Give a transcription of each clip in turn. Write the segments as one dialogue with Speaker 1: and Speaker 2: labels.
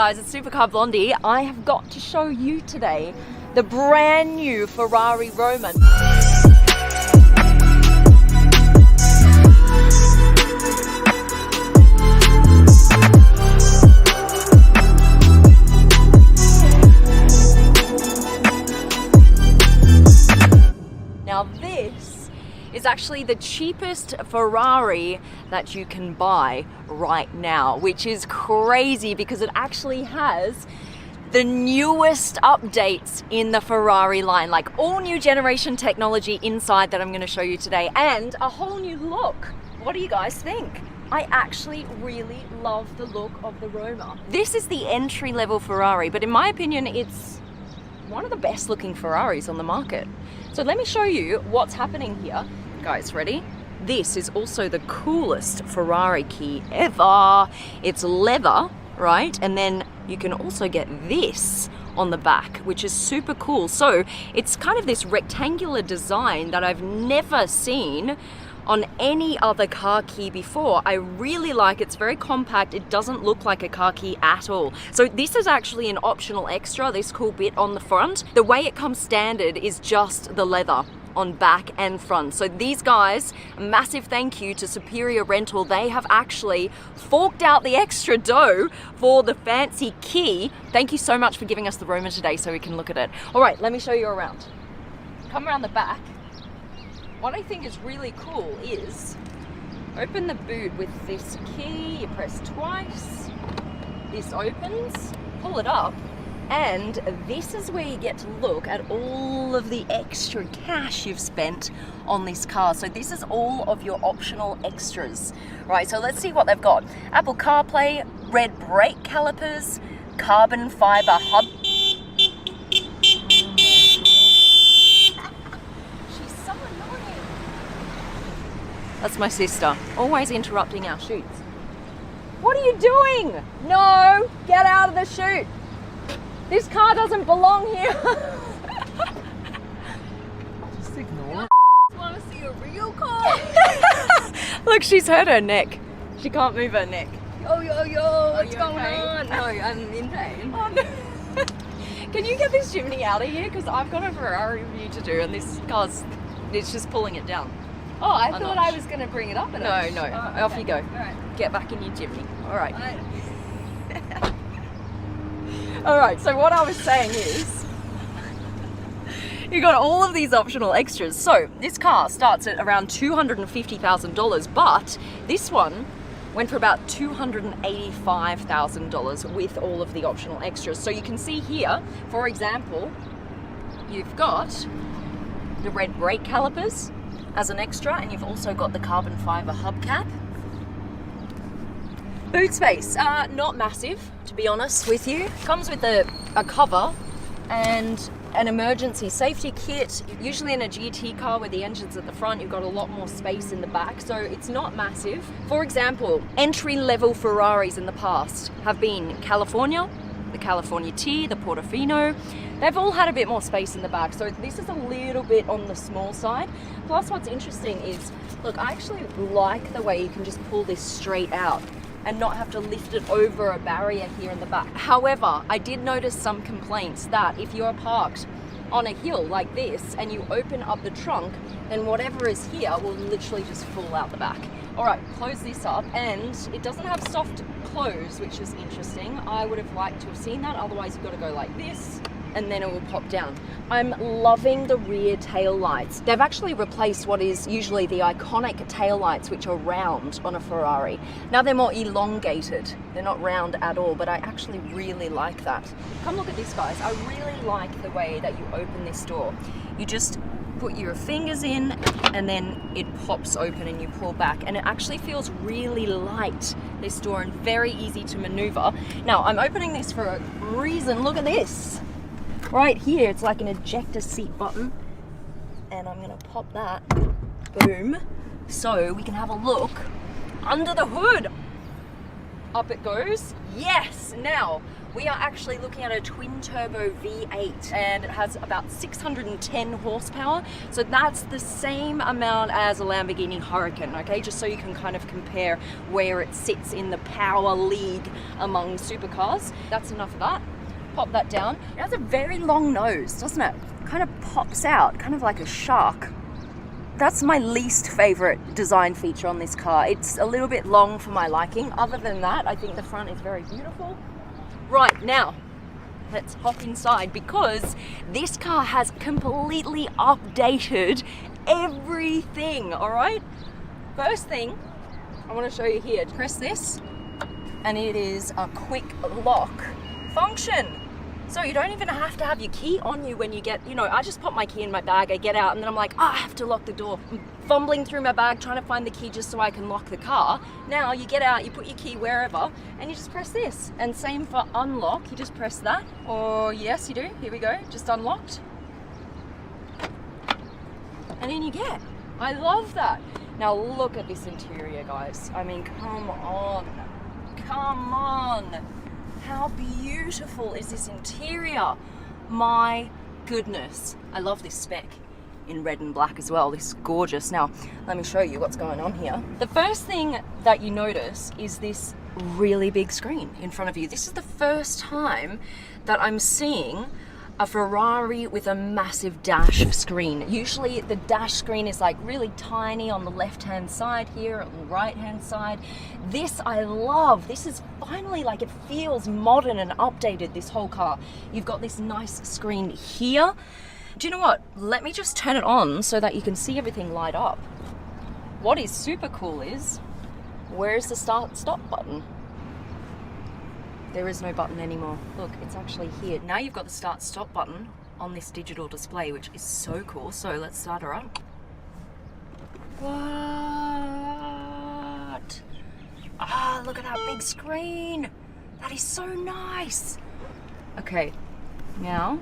Speaker 1: guys, it's Supercar Blondie. I have got to show you today the brand new Ferrari Roma. Now this is actually the cheapest Ferrari that you can buy right now, which is crazy because it actually has the newest updates in the Ferrari line, like all new generation technology inside that I'm going to show you today, and a whole new look. What do you guys think? I actually really love the look of the Roma. This is the entry-level Ferrari, but in my opinion, it's one of the best looking Ferraris on the market. So let me show you what's happening here. Guys, ready? This is also the coolest Ferrari key ever. It's leather, right? And then you can also get this on the back, which is super cool. So it's kind of this rectangular design that I've never seen on any other car key before. I really like it. It's very compact. It doesn't look like a car key at all. So this is actually an optional extra, this cool bit on the front. The way it comes standard is just the leather on back and front. So these guys, a massive thank you to Superior Rental. They have actually forked out the extra dough for the fancy key. Thank you so much for giving us the Roma today so we can look at it. All right, let me show you around. Come around the back. What I think is really cool is open the boot with this key. You press twice, this opens, pull it up, and this is where you get to look at all of the extra cash you've spent on this car. So this is all of your optional extras, right? So let's see what they've got. Apple CarPlay, red brake calipers, carbon fiber hub. That's my sister, always interrupting our shoots. What are you doing? No, get out of the shoot. This car doesn't belong here.
Speaker 2: Just ignore it.
Speaker 3: Want to see a real car?
Speaker 1: Look, she's hurt her neck. She can't move her neck.
Speaker 3: Yo, what's going
Speaker 1: okay?
Speaker 3: on? No, I'm in pain.
Speaker 1: Oh, no. Can you get this chimney out of here? Because I've got a Ferrari review to do and this car's, it's just pulling it down.
Speaker 3: Oh, I thought I was going to bring it up a notch.
Speaker 1: No,
Speaker 3: Oh,
Speaker 1: off
Speaker 3: okay.
Speaker 1: you go.
Speaker 3: All right.
Speaker 1: Get back in your chimney. All right. All right, so what I was saying is, you got all of these optional extras. So this car starts at around $250,000, but this one went for about $285,000 with all of the optional extras. So you can see here, for example, you've got the red brake calipers as an extra, and you've also got the carbon fiber hubcap. Boot space, not massive, to be honest with you. Comes with a cover and an emergency safety kit. Usually in a GT car where the engine's at the front, you've got a lot more space in the back, so it's not massive. For example, entry-level Ferraris in the past have been California, the California T, the Portofino. They've all had a bit more space in the back, so this is a little bit on the small side. Plus what's interesting is, look, I actually like the way you can just pull this straight out and not have to lift it over a barrier here in the back. However, I did notice some complaints that if you're parked on a hill like this and you open up the trunk, then whatever is here will literally just fall out the back. All right, close this up, and it doesn't have soft close, which is interesting. I would have liked to have seen that, otherwise you've got to go like this, and then it will pop down. I'm loving the rear tail lights. They've actually replaced what is usually the iconic tail lights, which are round on a Ferrari. Now they're more elongated. They're not round at all, but I actually really like that. Come look at this, guys. I really like the way that you open this door. You just put your fingers in and then it pops open and you pull back, and it actually feels really light, this door, and very easy to maneuver. Now I'm opening this for a reason. Look at this. Right here, it's like an ejector seat button, and I'm gonna pop that, boom, so we can have a look under the hood. Up it goes. Yes. Now, We are actually looking at a twin turbo V8 and it has about 610 horsepower. So that's the same amount as a Lamborghini Huracan, okay? Just so you can kind of compare where it sits in the power league among supercars. That's enough of that. Pop that down. It has a very long nose, doesn't it? Kind of pops out, kind of like a shark. That's my least favorite design feature on this car. It's a little bit long for my liking. Other than that, I think the front is very beautiful. Right, now, let's hop inside because this car has completely updated everything, all right? First thing, I want to show you here. Press this, and it is a quick lock function. So you don't even have to have your key on you when you get, you know, I just pop my key in my bag, I get out, and then I'm like, oh, I have to lock the door. I'm fumbling through my bag, trying to find the key just so I can lock the car. Now you get out, you put your key wherever, and you just press this. And same for unlock, you just press that. Or yes, you do, here we go, just unlocked. And in you get. I love that. Now look at this interior, guys. I mean, come on. Come on. How beautiful is this interior? My goodness. I love this spec in red and black as well. This is gorgeous. Now, let me show you what's going on here. The first thing that you notice is this really big screen in front of you. This is the first time that I'm seeing a Ferrari with a massive dash screen. Usually the dash screen is like really tiny on the left-hand side here, on the right-hand side. This I love. This is finally, like, it feels modern and updated, this whole car. You've got this nice screen here. Do you know what? Let me just turn it on so that you can see everything light up. What is super cool is, where's the start-stop button? There is no button anymore. Look, it's actually here. Now you've got the start-stop button on this digital display, which is so cool. So let's start her up. What? Ah, look at that big screen. That is so nice. Okay, now.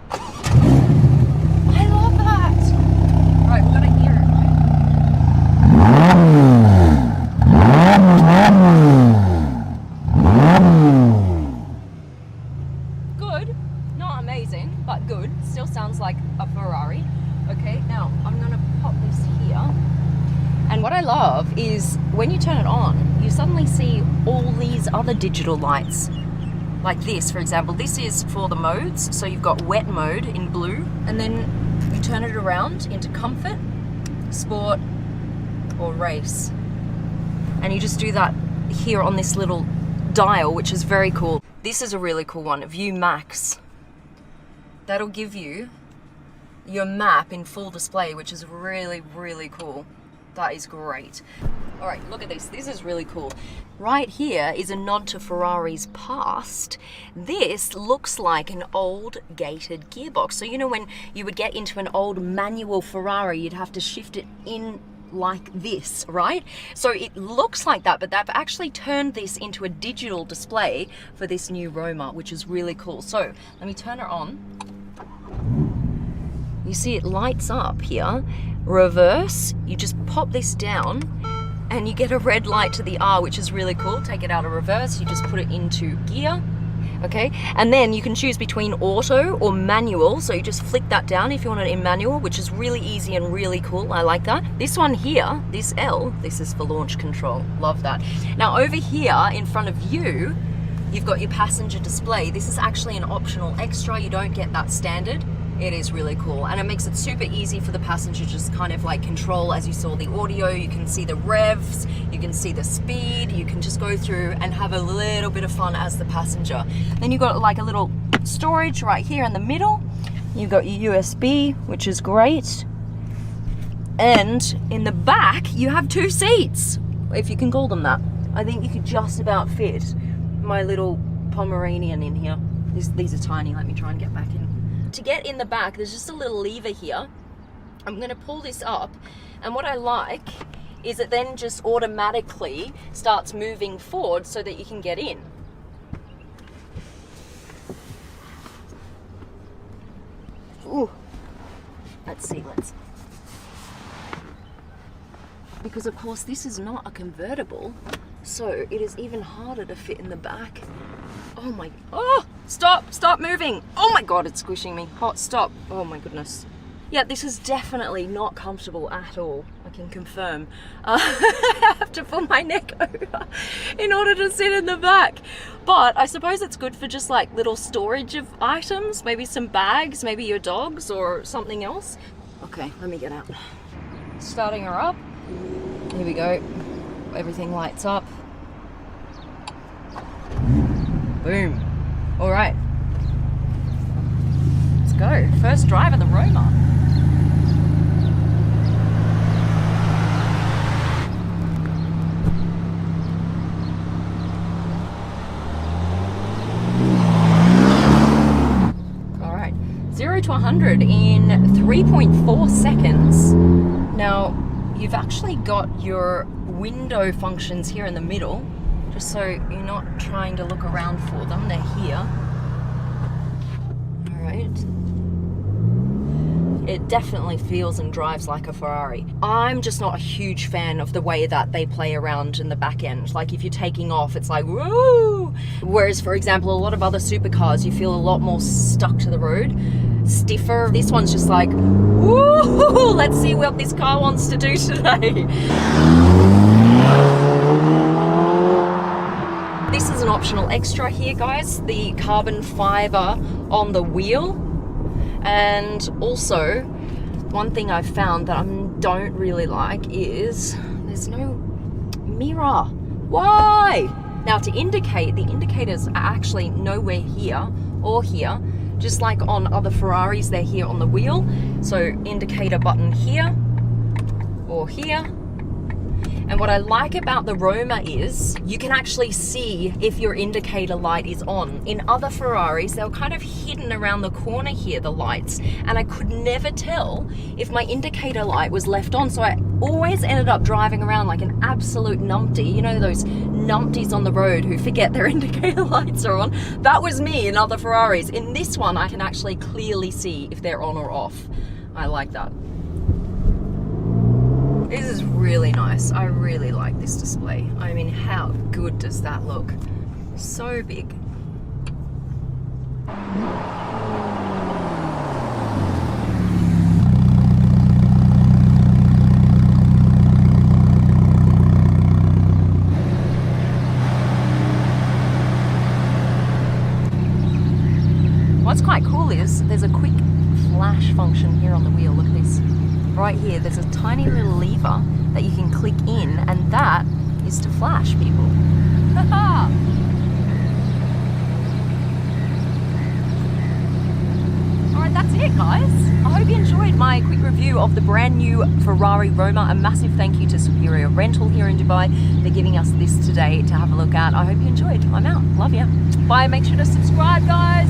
Speaker 1: I love that. Right, we've got to hear it, Good, not amazing, but good. Still sounds like a Ferrari. Okay, now I'm gonna pop this here. And what I love is when you turn it on, you suddenly see all these other digital lights. Like this, for example. This is for the modes. So you've got wet mode in blue, and then you turn it around into comfort, sport, or race. And you just do that here on this little dial, which is very cool. This is a really cool one, View Max. That'll give you your map in full display, which is really, really cool. That is great. All right, look at this. This is really cool. Right here is a nod to Ferrari's past. This looks like an old gated gearbox. So you know when you would get into an old manual Ferrari, you'd have to shift it in like this, right? So it looks like that, but they've actually turned this into a digital display for this new Roma, which is really cool. So let me turn it on. You see it lights up here. Reverse, you just pop this down and you get a red light to the R, which is really cool. Take it out of reverse, you just put it into gear. Okay, and then you can choose between auto or manual, so you just flick that down if you want it in manual, which is really easy and really cool. I like that. This one here, this L, this is for launch control. Love that. Now over here in front of you, you've got your passenger display. This is actually an optional extra. You don't get that standard. It is really cool, and it makes it super easy for the passenger to just kind of like control. As you saw the audio, you can see the revs, you can see the speed, you can just go through and have a little bit of fun as the passenger. Then you've got like a little storage right here in the middle. You've got your USB, which is great. And in the back, you have 2 seats, if you can call them that. I think you could just about fit my little Pomeranian in here. These are tiny, let me try and get back in. To get in the back, there's just a little lever here. I'm gonna pull this up, and what I like is it then just automatically starts moving forward so that you can get in. Ooh. Let's see, because of course this is not a convertible, so it is even harder to fit in the back. Oh my, oh, stop moving. Oh my God, it's squishing me. Hot, stop. Oh my goodness. Yeah, this is definitely not comfortable at all. I can confirm. I have to pull my neck over in order to sit in the back. But I suppose it's good for just like little storage of items, maybe some bags, maybe your dogs or something else. Okay, let me get out. Starting her up. Here we go. Everything lights up. Boom. All right. Let's go. First drive of the Roma. All right. 0 to 100 in 3.4 seconds. Now, you've actually got your window functions here in the middle, just so you're not trying to look around for them. They're here. All right. It definitely feels and drives like a Ferrari. I'm just not a huge fan of the way that they play around in the back end. Like if you're taking off, it's like, woo! Whereas, for example, a lot of other supercars, you feel a lot more stuck to the road, stiffer. This one's just like, woo! Let's see what this car wants to do today. This is an optional extra here, guys, the carbon fiber on the wheel. And also, one thing I've found that I don't really like is there's no mirror. Why? Now, to indicate, the indicators are actually nowhere here or here. Just like on other Ferraris, they're here on the wheel. So indicator button here or here. And what I like about the Roma is you can actually see if your indicator light is on. In other Ferraris, they were kind of hidden around the corner here, the lights, and I could never tell if my indicator light was left on. So I always ended up driving around like an absolute numpty. You know those numpties on the road who forget their indicator lights are on? That was me in other Ferraris. In this one, I can actually clearly see if they're on or off. I like that. This is really nice. I really like this display. I mean, how good does that look? So big. What's quite cool is there's a quick flash function here on the wheel. Look at this. Right here, there's a tiny little lever that you can click in, and that is to flash people. Alright, that's it, guys. I hope you enjoyed my quick review of the brand new Ferrari Roma. A massive thank you to Superior Rental here in Dubai for giving us this today to have a look at. I hope you enjoyed. I'm out. Love ya. Bye. Make sure to subscribe, guys.